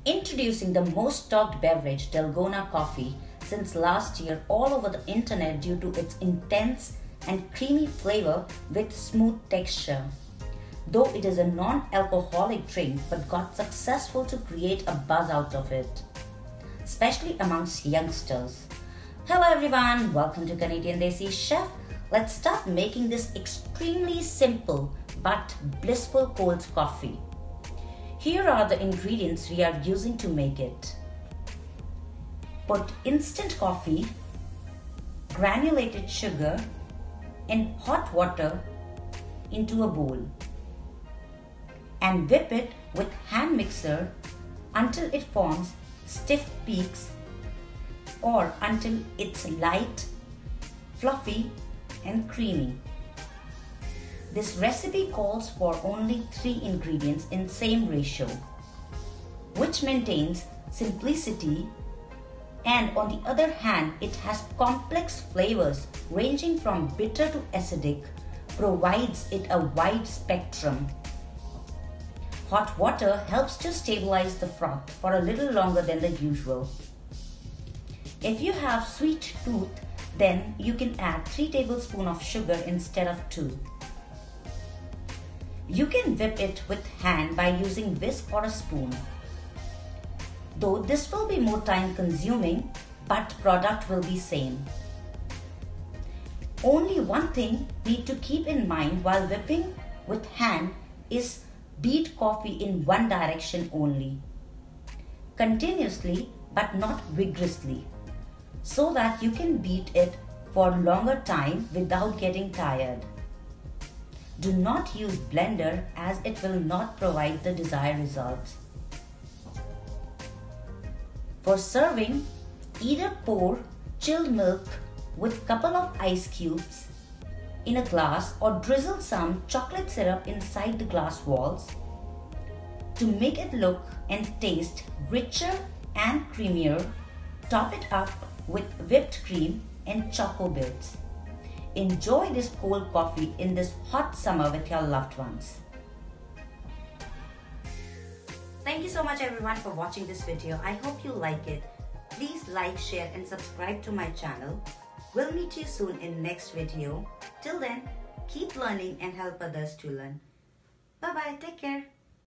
Introducing the most talked beverage, Dalgona Coffee, since last year all over the internet due to its intense and creamy flavor with smooth texture. Though it is a non-alcoholic drink but got successful to create a buzz out of it, especially amongst youngsters. Hello everyone, welcome to Canadian Desi Chef. Let's start making this extremely simple but blissful cold coffee. Here are the ingredients we are using to make it. Put instant coffee, granulated sugar and hot water into a bowl and whip it with hand mixer until it forms stiff peaks or until it's light, fluffy and creamy. This recipe calls for only 3 ingredients in same ratio, which maintains simplicity, and on the other hand it has complex flavors ranging from bitter to acidic, provides it a wide spectrum. Hot water helps to stabilize the froth for a little longer than the usual. If you have sweet tooth, then you can add 3 tablespoons of sugar instead of 2. You can whip it with hand by using whisk or a spoon. Though this will be more time consuming, but product will be same. Only one thing need to keep in mind while whipping with hand is beat coffee in one direction only, continuously but not vigorously, so that you can beat it for longer time without getting tired. Do not use blender as it will not provide the desired results. For serving, either pour chilled milk with couple of ice cubes in a glass or drizzle some chocolate syrup inside the glass walls to make it look and taste richer and creamier. Top it up with whipped cream and choco bits. Enjoy this cold coffee in this hot summer with your loved ones. Thank you so much everyone for watching this video. I hope you like it. Please like, share and subscribe to my channel. We'll meet you soon in next video. Till then, keep learning and help others to learn. Bye bye, take care.